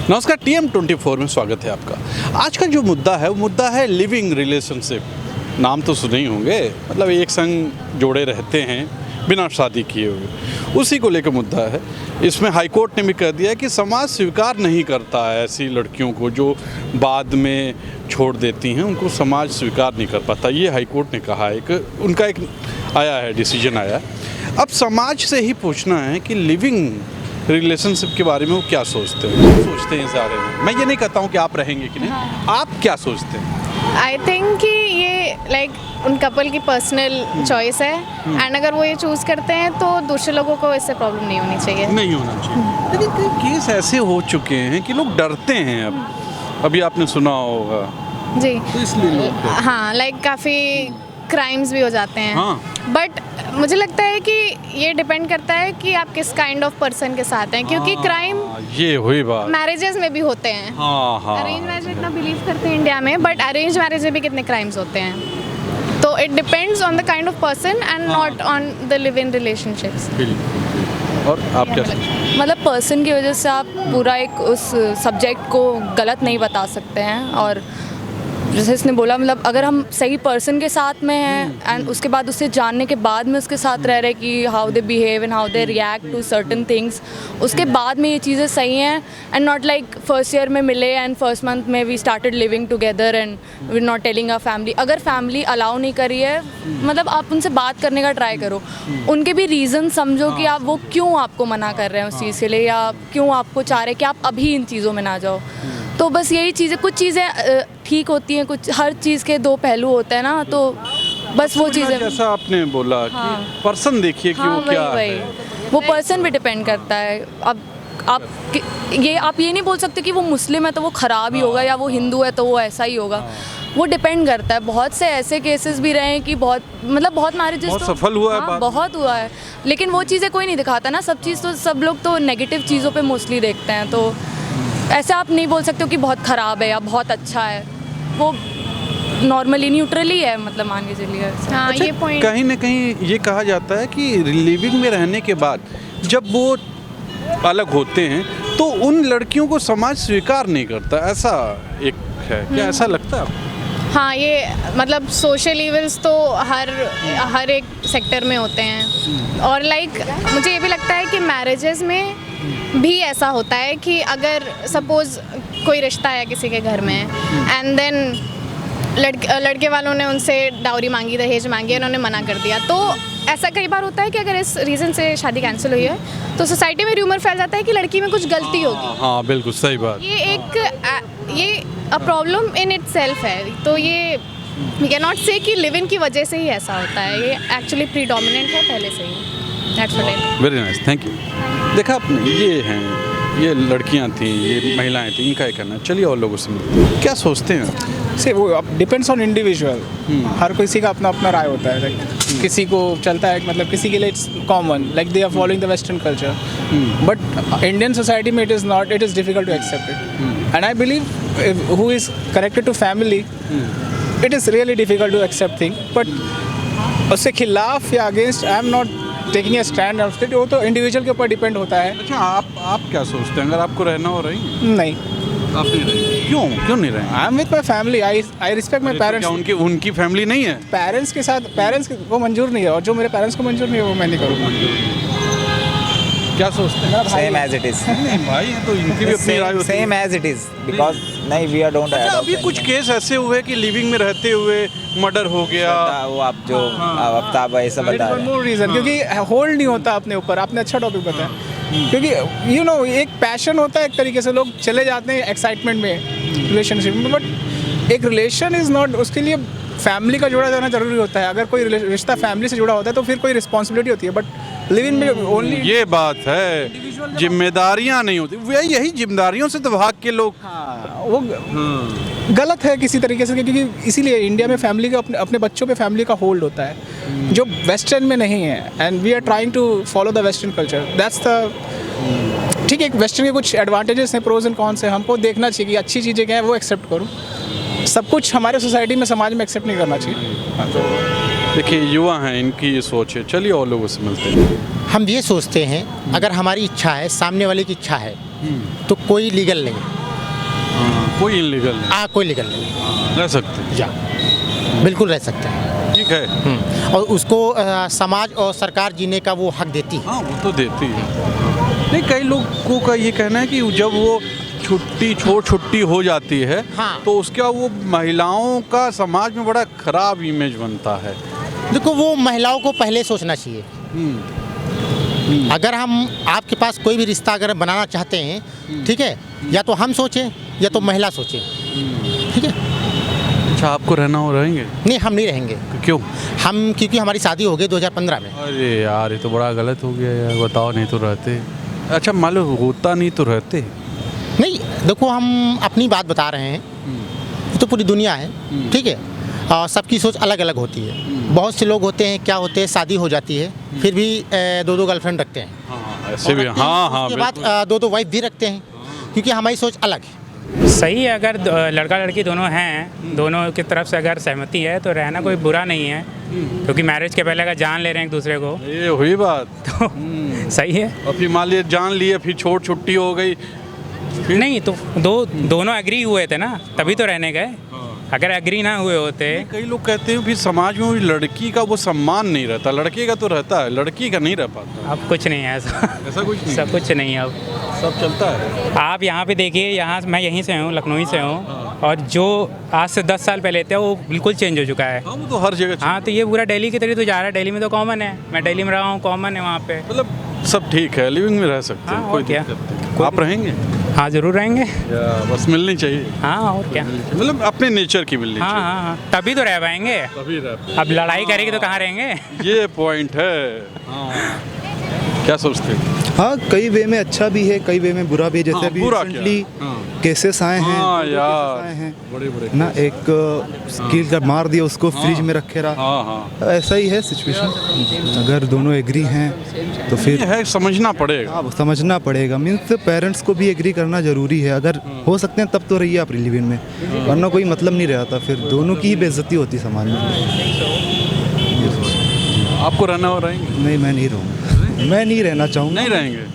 नमस्कार, TM24 में स्वागत है आपका। आज का जो मुद्दा है वो मुद्दा है लिविंग रिलेशनशिप। नाम तो सुने ही होंगे, मतलब एक संग जोड़े रहते हैं बिना शादी किए हुए, उसी को लेकर मुद्दा है। इसमें हाई कोर्ट ने भी कह दिया कि समाज स्वीकार नहीं करता है ऐसी लड़कियों को जो बाद में छोड़ देती हैं, उनको समाज स्वीकार नहीं कर पाता। ये हाई कोर्ट ने कहा है, उनका एक आया है, डिसीजन आया। अब समाज से ही पूछना है कि लिविंग रिलेशनशिप के बारे में वो क्या सोचते हैं इस बारे में। मैं ये नहीं कहता हूँ कि आप रहेंगे कि नहीं, आप क्या सोचते हैं? आई थिंक कि ये उन कपल की पर्सनल चॉइस है एंड अगर वो ये चूज़ करते हैं तो दूसरे लोगों को इससे प्रॉब्लम नहीं होनी चाहिए। नहीं होना चाहिए। लेकिन कई केस ऐसे हो चुके हैं कि लोग डरते हैं। अभी आपने सुना होगा जी, तो इसलिए लोग हाँ, काफ़ी क्राइम्स भी हो जाते हैं। हाँ। बट मुझे लगता है कि ये डिपेंड करता है कि आप किस काइंड ऑफ पर्सन के साथ हैं, क्योंकि क्राइम ये हुई बात मैरिजेस में भी होते हैं। अरेंज मैरिज इतना बिलीव करते हैं इंडिया में, बट अरेंज मैरिज में भी कितने क्राइम्स होते हैं। तो it depends on the kind of person and not on the live in relationships. और आप क्या मतलब पर्सन की वजह से आप पूरा एक उस सब्जेक्ट को गलत नहीं बता सकते हैं। और जैसे इसने बोला, मतलब अगर हम सही पर्सन के साथ में हैं एंड उसके बाद उससे जानने के बाद में उसके साथ रह रहे कि how they behave and how they react to certain things, उसके बाद में ये चीज़ें सही हैं and not like first year में मिले एंड फर्स्ट मंथ में we started living together and we not telling a family. अगर फैमिली अलाउ नहीं करी है, मतलब आप उनसे बात करने का ट्राई करो, उनके भी रीज़न समझो कि आप वो क्यों आपको मना कर रहे हैं उस चीज़ के लिए, या क्यों आपको चाह रहे हैं कि आप अभी इन चीज़ों में ना जाओ। तो बस यही चीज़ें, कुछ चीज़ें ठीक होती हैं, कुछ हर चीज़ के दो पहलू होते हैं ना, तो बस वो चीज़ें। जैसा आपने बोला कि पर्सन देखिए कि वो क्या है, वो पर्सन भी डिपेंड करता है। अब आप ये नहीं बोल सकते कि वो मुस्लिम है तो वो ख़राब ही होगा, या वो हिंदू है तो वो ऐसा ही होगा। वो डिपेंड करता है। बहुत से ऐसे केसेस भी रहे हैं कि बहुत मैरिजेस बहुत सफल हुआ है, हाँ, बहुत हुआ है, लेकिन वो चीज़ें कोई नहीं दिखाता ना। सब लोग तो नेगेटिव चीज़ों पे मोस्टली देखते हैं, तो ऐसे आप नहीं बोल सकते हो कि बहुत ख़राब है या बहुत अच्छा है। वो नॉर्मली न्यूट्रली है, मतलब मान के चलिए। हाँ, अच्छा, ये पॉइंट कहीं ना कहीं ये कहा जाता है कि लिविंग में रहने के बाद जब वो अलग होते हैं तो उन लड़कियों को समाज स्वीकार नहीं करता, ऐसा एक है। क्या ऐसा लगता है आपको? हाँ, ये मतलब सोशल इवल्स तो हर एक सेक्टर में होते हैं। और मुझे ये भी लगता है कि मैरिजेस में भी ऐसा होता है कि अगर सपोज़ कोई रिश्ता है किसी के घर में एंड देन लड़के वालों ने उनसे डाउरी मांगी, दहेज मांगी, उन्होंने मना कर दिया, तो ऐसा कई बार होता है कि अगर इस रीज़न से शादी कैंसिल हुई है तो सोसाइटी में र्यूमर फैल जाता है कि लड़की में कुछ गलती होगी। हाँ, बिल्कुल सही बात। ये अ प्रॉब्लम इन इटसेल्फ है। तो ये वी कैन नॉट से कि लिव इन की वजह से ही ऐसा होता है, ये एक्चुअली प्रीडोमिनेंट है पहले से ही। Very nice, thank you. देखा आपने, ये लड़कियां थी, ये महिलाएं थी, इनका क्या कहना है? चलिए और लोगों से मिलते हैं। क्या सोचते हैं? से वो डिपेंड्स ऑन इंडिविजुअल। हर किसी का अपना अपना राय होता है। किसी को चलता है, मतलब किसी के लिए it's common, like they are following the western culture, but Indian society में it is difficult to accept it. And I believe who is connected to family, it is really difficult to accept thing, but उससे खिलाफ या against I am not taking a stand of it. वो तो individual के ऊपर depend होता है। अच्छा, आप क्या सोचते हैं? अगर आपको रहना हो रही? नहीं, आप नहीं रहेंगे। क्यों नहीं रहेंगे? I am with my family, I respect my parents. उनकी फैमिली नहीं है? पेरेंट्स के साथ, पेरेंट्स को मंजूर नहीं है, और जो मेरे पेरेंट्स को मंजूर नहीं है वो मैं नहीं करूँगा। क्या सोचते हैं? Same as it is. नहीं भाई, ये तो इनकी भी अपनी राय होती है। Same as it is because नहीं, we don't अच्छा, adopt अभी कुछ anything. केस ऐसे हुए कि लिविंग में रहते हुए मर्डर हो गया। वो आप जो आफ्ताब ऐसा बता रहे हैं। मोर रीज़न, क्योंकि होल्ड नहीं होता अपने ऊपर। आपने अच्छा टॉपिक बताया, क्योंकि यू नो एक पैशन होता है, एक तरीके से लोग चले जाते हैं एक्साइटमेंट में रिलेशनशिप में, बट एक रिलेशन इज़ नॉट, उसके लिए फैमिली का जुड़ा जाना जरूरी होता है। अगर कोई रिश्ता फैमिली से जुड़ा होता है तो फिर कोई रिस्पॉन्सिबिलिटी होती है, बट लिव इन में ओनली। ये बात है, जिम्मेदारियां नहीं होती। यही जिम्मेदारियों से तो भाग के लोग। हाँ, वो गलत है किसी तरीके से, क्योंकि इसीलिए इंडिया में फैमिली का अपने बच्चों पे फैमिली का होल्ड होता है, जो वेस्टर्न में नहीं है। And we are trying to follow the western culture, that's the ठीक है। वेस्टर्न के कुछ एडवांटेजेस हैं, प्रोज एंड कॉन्स हैं। हमको देखना चाहिए कि अच्छी चीज़ें क्या है वो एक्सेप्ट करूँ। सब कुछ हमारे सोसाइटी में, समाज में एक्सेप्ट नहीं करना चाहिए। देखिए, युवा हैं, इनकी ये सोच है। चलिए और लोगों से मिलते हैं। हम ये सोचते हैं, अगर हमारी इच्छा है, सामने वाले की इच्छा है, तो कोई लीगल नहीं। कोई इलीगल नहीं, कोई लीगल नहीं, रह सकते। या बिल्कुल रह सकते हैं। ठीक है। और उसको समाज और सरकार जीने का वो हक देती है। हाँ, वो तो देती है। नहीं, कई लोगों का ये कहना है कि जब वो छुट्टी हो जाती है, हाँ। तो उसका वो महिलाओं का समाज में बड़ा खराब इमेज बनता है। देखो, वो महिलाओं को पहले सोचना चाहिए। अगर हम आपके पास कोई भी रिश्ता अगर बनाना चाहते हैं, ठीक है, या तो हम सोचें या तो महिला सोचे, ठीक है। अच्छा, आपको रहना हो रहेंगे? नहीं, हम नहीं रहेंगे। क्यों? हम क्योंकि हमारी शादी हो गई 2015 में। अरे यार, ये तो बड़ा गलत हो गया यार, बताओ, नहीं तो रहते। अच्छा, मान लो होता नहीं तो रहते? नहीं, देखो, हम अपनी बात बता रहे हैं, ये तो पूरी दुनिया है, ठीक है। सबकी सोच अलग अलग होती है। बहुत से लोग होते हैं, क्या होते हैं, शादी हो जाती है, फिर भी 2 गर्लफ्रेंड रखते हैं। हाँ, ऐसे भी, हाँ, उसके बाद 2 वाइफ भी रखते हैं, क्योंकि हमारी सोच अलग है। सही है, अगर लड़का लड़की दोनों हैं, दोनों की तरफ से अगर सहमति है तो रहना कोई बुरा नहीं है, क्योंकि मैरिज के पहले अगर जान ले रहे हैं एक दूसरे को, ये हुई बात। तो सही है। और फिर मान लिया जान लिए, फिर छुट्टी हो गई, नहीं तो दोनों एग्री हुए थे ना, तभी तो रहने गए। अगर एग्री ना हुए होते, कई लोग कहते हैं फिर समाज में लड़की का वो सम्मान नहीं रहता, लड़के का तो रहता है, लड़की का नहीं रह पाता। अब कुछ नहीं है ऐसा, ऐसा कुछ नहीं, सब कुछ नहीं है अब, सब चलता है। आप यहाँ पे देखिए, यहाँ मैं यहीं से हूँ, लखनऊ से हूँ, और जो आज से 10 साल पहले थे वो बिल्कुल चेंज हो चुका है। हाँ, वो तो हर जगह हाँ, तो ये पूरा दिल्ली की तरह तो जा रहा है, दिल्ली में तो कॉमन है, मैं दिल्ली में रहा हूँ, कॉमन है वहाँ पे, मतलब सब ठीक है, लिविंग में रह सकते हैं, हाँ, कोई और क्या। दिक्कत नहीं। आप रहेंगे? हाँ ज़रूर रहेंगे। या बस मिलनी चाहिए? हाँ, और क्या। मतलब अपने नेचर की मिलनी हाँ चाहिए, हाँ हाँ, तभी तो रह पाएंगे। तभी रह। अब लड़ाई करेगी तो कहाँ रहेंगे। ये पॉइंट है। हाँ। क्या सोचते हो? हाँ, कई वे में अच्छा भी है, कई वे में बुरा भी है। जैसे हाँ, अभी बुरा रिसेंटली क्या? हाँ। केसेस आए हैं, हाँ 2 यार, केसेस आए हैं बड़े ना, एक स्किल का मार दिया उसको, फ्रिज में रखे रहा। हाँ हाँ, ऐसा ही है सिचुएशन। अगर दोनों एग्री हैं तो ये फिर है, समझना पड़ेगा। हाँ, समझना पड़ेगा। मीन्स पेरेंट्स को भी एग्री करना जरूरी है। अगर हो सकते हैं तब तो रहिए आप लिव इन में, वरना कोई मतलब नहीं रहता, फिर दोनों की ही बेइज्जती होती समाज में। आपको रहना हो रहेंगे? नहीं, मैं नहीं रहूँगा, मैं नहीं रहना चाहूँगा। नहीं रहेंगे?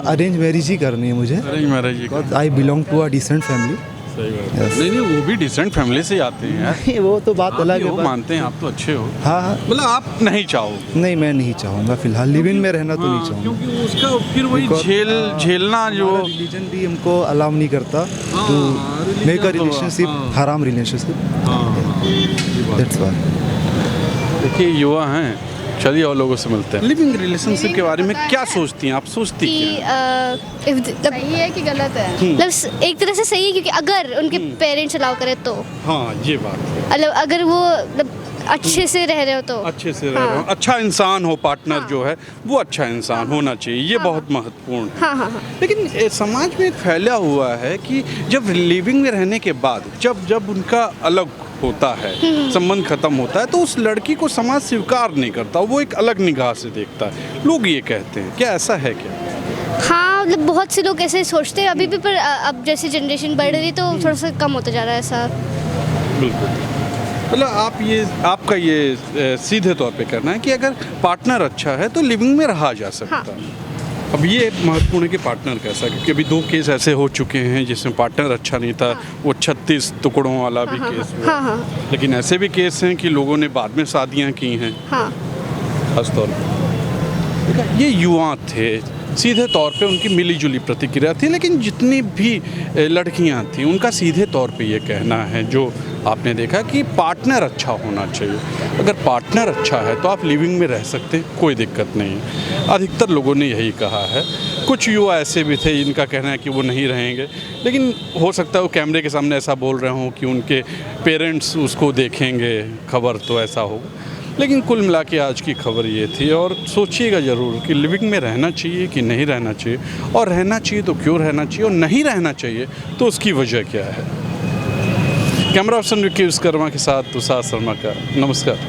अरेंज मैरिज ही करनी है मुझे, अरेंज मैरिज ही। Because I belong to a decent family. सही बात है। नहीं, वो भी डिसेंट फैमिली से आते हैं यार। वो तो बात अलग है। वो मानते हैं, आप तो अच्छे हो। हाँ हाँ, मतलब आप नहीं चाहोगे? नहीं, मैं नहीं चाहूँगा फिलहाल लिव इन में रहना, तो नहीं चाहूँगा। क्योंकि उसका फिर वही झेलना जो रिलीजन भी हमको अलाउ नहीं करता टू मेक अ रिलेशनशिप, हराम रिलेशनशिप। That's why. देखिए, युवा हैं, चलिए और लोगों से मिलते हैं। लिविंग रिलेशनशिप के बारे में क्या सोचती हैं आप? सोचती क्या? सही है कि गलत है? मतलब एक तरह से सही है, क्योंकि अगर उनके पेरेंट्स अलाउ करे तो, हाँ, ये बात है। मतलब अगर वो अच्छे से रह रहे हो तो, अच्छे से रह रहे हो, अच्छा इंसान हो, पार्टनर जो है वो अच्छा इंसान होना चाहिए, ये बहुत महत्वपूर्ण है। हाँ हाँ हाँ। लेकिन समाज में फैला हुआ है कि जब लिविंग में रहने के बाद जब उनका अलग होता है, संबंध खत्म होता है, तो उस लड़की को समाज स्वीकार नहीं करता, वो एक अलग निगाह से देखता है। लोग ये कहते हैं, क्या ऐसा है क्या? हाँ, मतलब बहुत से लोग ऐसे सोचते हैं अभी भी, पर अब जैसे जनरेशन बढ़ रही तो थोड़ा सा कम होता जा रहा है ऐसा। बिल्कुल। मतलब आपका ये सीधे तौर पे करना है कि अगर पार्टनर अच्छा है तो लिविंग में रहा जा सकता है। हाँ। अब ये महत्वपूर्ण है कि पार्टनर कैसा, क्योंकि अभी 2 केस ऐसे हो चुके हैं जिसमें पार्टनर अच्छा नहीं था। वो 36 टुकड़ों वाला भी केस हुआ। हाँ हाँ लेकिन ऐसे भी केस हैं कि लोगों ने बाद में शादियां की हैं, हाँ। खासतौर पर। ये युवा थे, सीधे तौर पे उनकी मिलीजुली प्रतिक्रिया थी, लेकिन जितनी भी लड़कियां थीं उनका सीधे तौर पे ये कहना है, जो आपने देखा, कि पार्टनर अच्छा होना चाहिए। अगर पार्टनर अच्छा है तो आप लिविंग में रह सकते हैं, कोई दिक्कत नहीं है। अधिकतर लोगों ने यही कहा है। कुछ युवा ऐसे भी थे जिनका कहना है कि वो नहीं रहेंगे, लेकिन हो सकता है वो कैमरे के सामने ऐसा बोल रहे हों कि उनके पेरेंट्स उसको देखेंगे, खबर तो ऐसा होगा। लेकिन कुल मिला के आज की खबर ये थी, और सोचिएगा ज़रूर कि लिविंग में रहना चाहिए कि नहीं रहना चाहिए, और रहना चाहिए तो क्यों रहना चाहिए, और नहीं रहना चाहिए तो उसकी वजह क्या है। कैमरा पर्सन विकी विश्वकर्मा के साथ तुषार शर्मा का नमस्कार।